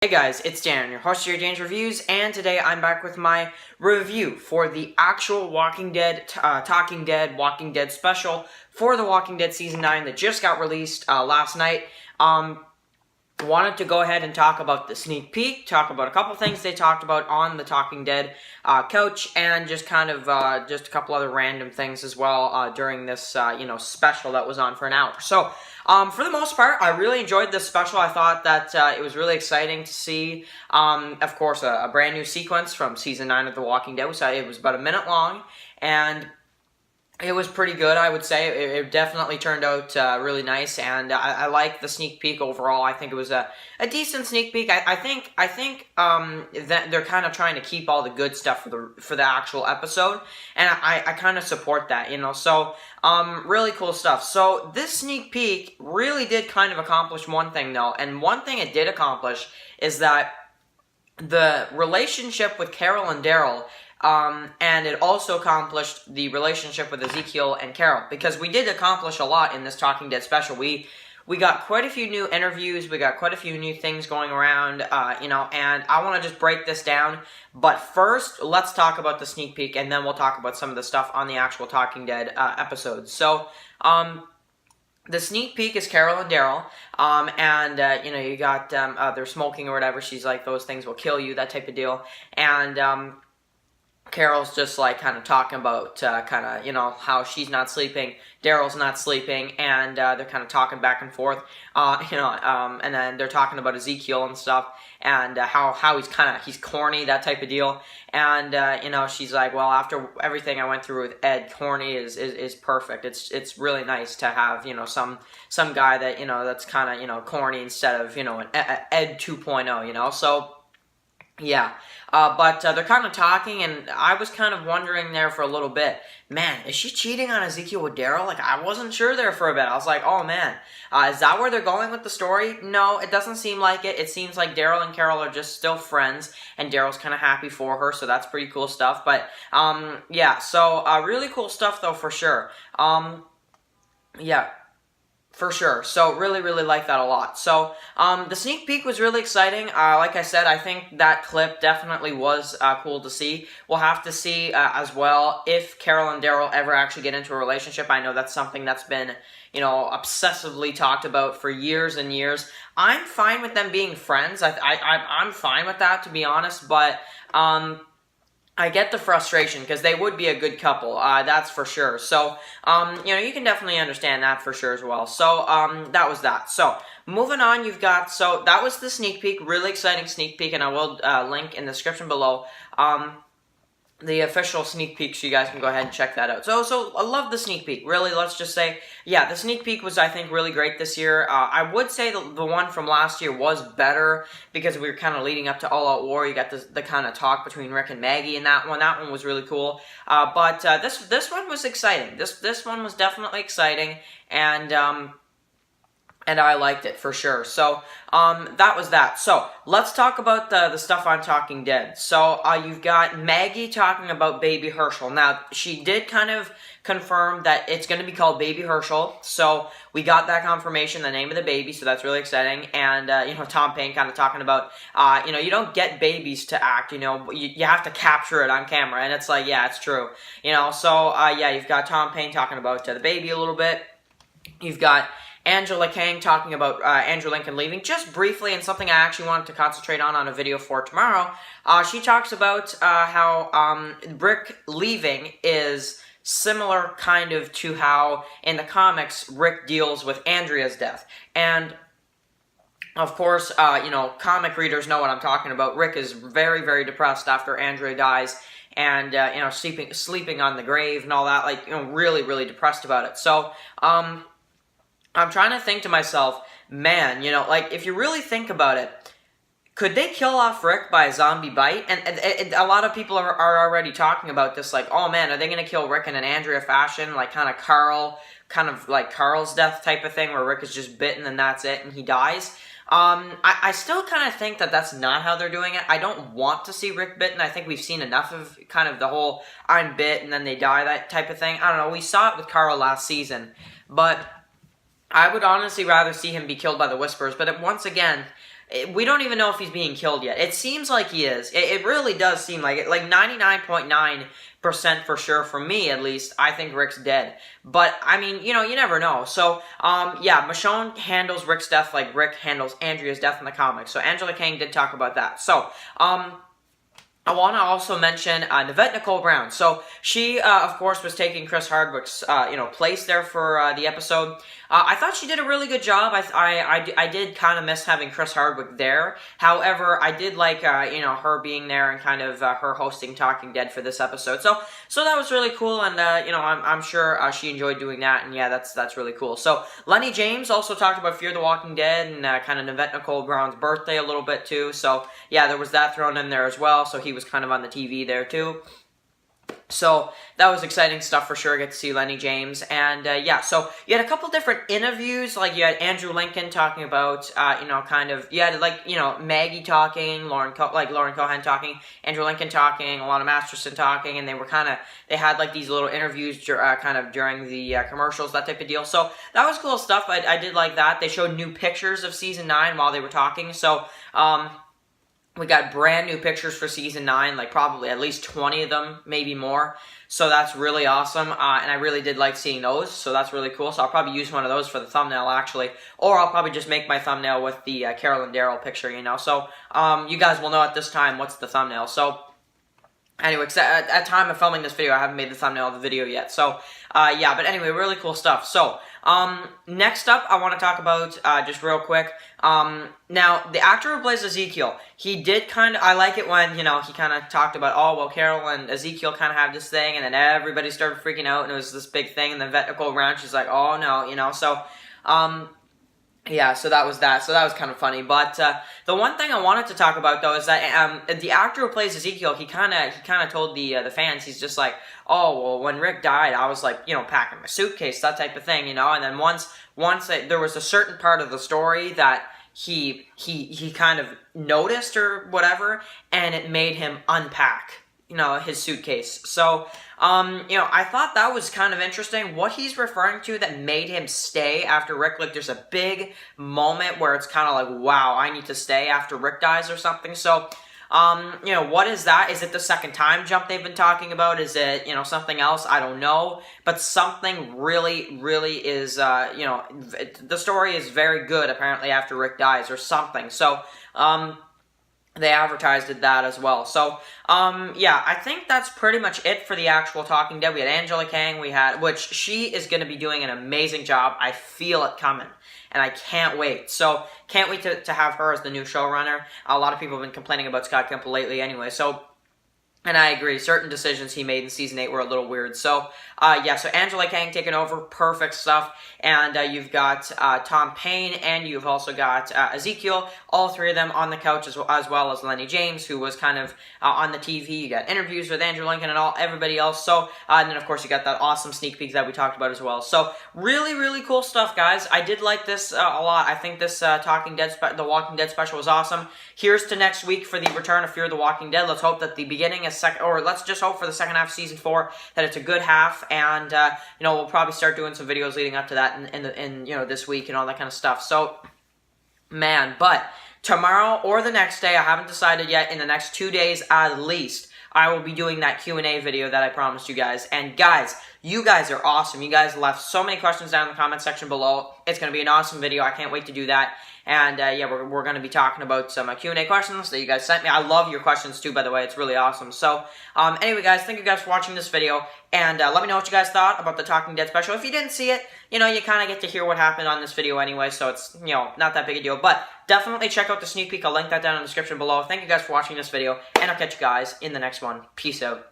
Hey guys, it's Dan, your host here at Dan's Reviews, and today I'm back with my review for the actual Walking Dead, Walking Dead special for The Walking Dead Season 9 that just got released last night. Wanted to go ahead and talk about the sneak peek, talk about a couple things they talked about on the Talking Dead couch, and just kind of just a couple other random things as well during this special that was on for an hour. So for the most part, I really enjoyed this special. I thought that it was really exciting to see, of course, a brand new sequence from Season 9 of The Walking Dead. It was about a minute long, and it was pretty good, I would say. It definitely turned out really nice, and I like the sneak peek overall. I think it was a decent sneak peek. I think that they're kind of trying to keep all the good stuff for the actual episode, and I kind of support that, So really cool stuff. So this sneak peek really did kind of accomplish one thing, though, and one thing it did accomplish is that the relationship with Carol and Daryl. And it also accomplished the relationship with Ezekiel and Carol, because we did accomplish a lot in this Talking Dead special. We got quite a few new interviews, we got quite a few new things going around, and I want to just break this down. But first, let's talk about the sneak peek, and then we'll talk about some of the stuff on the actual Talking Dead episodes. So, the sneak peek is Carol and Daryl, you got, they're smoking or whatever. She's like, those things will kill you, that type of deal, and, Carol's just like kind of talking about how she's not sleeping, Daryl's not sleeping, and they're kind of talking back and forth, and then they're talking about Ezekiel and stuff, and how he's corny, that type of deal, and she's like, well, after everything I went through with Ed, corny is perfect. It's really nice to have some guy that that's kind of corny instead of an Ed 2.0, so. Yeah, but they're kind of talking, and I was kind of wondering there for a little bit, man, is she cheating on Ezekiel with Daryl? Like, I wasn't sure there for a bit. I was like, oh man, is that where they're going with the story? No, it doesn't seem like it. It seems like Daryl and Carol are just still friends, and Daryl's kind of happy for her, so that's pretty cool stuff. But, yeah, so really cool stuff, though, for sure. Yeah. For sure. So, really, really like that a lot. So, the sneak peek was really exciting. Like I said, I think that clip definitely was cool to see. We'll have to see as well if Carol and Daryl ever actually get into a relationship. I know that's something that's been, obsessively talked about for years and years. I'm fine with them being friends. I'm fine with that, to be honest, but I get the frustration, because they would be a good couple, that's for sure. So, you can definitely understand that for sure as well. So, that was that. So, moving on, that was the sneak peek, really exciting sneak peek, and I will link in the description below, the official sneak peek, so you guys can go ahead and check that out. So I love the sneak peek. Really, let's just say, yeah, the sneak peek was, I think, really great this year. I would say the one from last year was better, because we were kind of leading up to All Out War. You got the kind of talk between Rick and Maggie in that one. That one was really cool. But this one was exciting. This one was definitely exciting, and I liked it for sure. So, that was that. So, let's talk about the stuff on Talking Dead. So, you've got Maggie talking about Baby Herschel. Now, she did kind of confirm that it's going to be called Baby Herschel. So, we got that confirmation, the name of the baby, so that's really exciting. And, Tom Payne kind of talking about, you don't get babies to act, you have to capture it on camera. And it's like, yeah, it's true. So, yeah, you've got Tom Payne talking about the baby a little bit. You've got Angela Kang talking about Andrew Lincoln leaving, just briefly, and something I actually wanted to concentrate on a video for tomorrow. She talks about how Rick leaving is similar kind of to how, in the comics, Rick deals with Andrea's death. And, of course, comic readers know what I'm talking about. Rick is very, very depressed after Andrea dies, and, sleeping on the grave and all that, really, really depressed about it. So, I'm trying to think to myself, man, if you really think about it, could they kill off Rick by a zombie bite? And a lot of people are already talking about this, like, oh man, are they going to kill Rick in an Andrea fashion, like kind of like Carl's death type of thing, where Rick is just bitten and that's it, and he dies? I still kind of think that that's not how they're doing it. I don't want to see Rick bitten. I think we've seen enough of kind of the whole I'm bit and then they die, that type of thing. I don't know, we saw it with Carl last season, but I would honestly rather see him be killed by the Whispers, but once again, we don't even know if he's being killed yet. It seems like he is. It really does seem like it. Like 99.9% for sure, for me at least, I think Rick's dead. But, I mean, you know, you never know. So, yeah, Michonne handles Rick's death like Rick handles Andrea's death in the comics. So, Angela Kang did talk about that. So, I want to also mention Yvette Nicole Brown. So she, of course, was taking Chris Hardwick's, place there for the episode. I thought she did a really good job. I did kind of miss having Chris Hardwick there. However, I did like, her being there and kind of her hosting Talking Dead for this episode. So that was really cool, and I'm sure she enjoyed doing that. And yeah, that's really cool. So Lenny James also talked about Fear the Walking Dead and kind of Yvette Nicole Brown's birthday a little bit too. So yeah, there was that thrown in there as well. So he was kind of on the TV there too. So that was exciting stuff for sure. Get to see Lenny James. And yeah, so you had a couple different interviews. Like you had Andrew Lincoln talking about, you had Maggie talking, Lauren Cohan talking, Andrew Lincoln talking, Alana Masterson talking, and they had like these little interviews kind of during the commercials, that type of deal. So that was cool stuff. I did like that. They showed new pictures of Season 9 while they were talking. So, we got brand new pictures for Season 9, like probably at least 20 of them, maybe more. So that's really awesome, and I really did like seeing those, so that's really cool. So I'll probably use one of those for the thumbnail, actually. Or I'll probably just make my thumbnail with the Carol and Daryl picture, So you guys will know at this time what's the thumbnail. So anyway, at time of filming this video, I haven't made the thumbnail of the video yet. So, yeah, but anyway, really cool stuff. So, next up, I want to talk about, just real quick, now, the actor who plays Ezekiel, he did I like it when, he kind of talked about, oh, well, Carol and Ezekiel kind of have this thing, and then everybody started freaking out, and it was this big thing, and then Yvette Nicole Brown, she's like, oh, no, so, yeah, so that was that. So that was kind of funny. But the one thing I wanted to talk about, though, is that the actor who plays Ezekiel, he kind of told the fans, he's just like, oh, well, when Rick died, I was like, packing my suitcase, that type of thing, And then once there was a certain part of the story that he kind of noticed or whatever, and it made him unpack, his suitcase. So, I thought that was kind of interesting. What he's referring to that made him stay after Rick, like there's a big moment where it's kind of like, wow, I need to stay after Rick dies or something. So, what is that? Is it the second time jump they've been talking about? Is it, something else? I don't know. But something really, really is, the story is very good apparently after Rick dies or something. So, they advertised that as well. So, yeah, I think that's pretty much it for the actual Talking Dead. We had Angela Kang, which she is going to be doing an amazing job. I feel it coming, and I can't wait. So, can't wait to have her as the new showrunner. A lot of people have been complaining about Scott Gimple lately anyway, so... And I agree, certain decisions he made in Season 8 were a little weird. So, yeah, so Angela Kang taking over, perfect stuff. And you've got Tom Payne, and you've also got Ezekiel, all three of them on the couch, as well as Lenny James, who was kind of on the TV. You got interviews with Andrew Lincoln and everybody else. So, and then, of course, you got that awesome sneak peek that we talked about as well. So, really, really cool stuff, guys. I did like this a lot. I think this The Walking Dead special was awesome. Here's to next week for the return of Fear the Walking Dead. Let's hope that the beginning is let's just hope for the second half of Season 4 that it's a good half, and, we'll probably start doing some videos leading up to that in this week and all that kind of stuff. So, man, but tomorrow or the next day, I haven't decided yet, in the next 2 days at least, I will be doing that Q&A video that I promised you guys. And guys, you guys are awesome. You guys left so many questions down in the comment section below. It's going to be an awesome video. I can't wait to do that. And, yeah, we're going to be talking about some Q&A questions that you guys sent me. I love your questions, too, by the way. It's really awesome. So, anyway, guys, thank you guys for watching this video. And let me know what you guys thought about the Talking Dead special. If you didn't see it, you kind of get to hear what happened on this video anyway. So it's, not that big a deal. But definitely check out the sneak peek. I'll link that down in the description below. Thank you guys for watching this video. And I'll catch you guys in the next one. Peace out.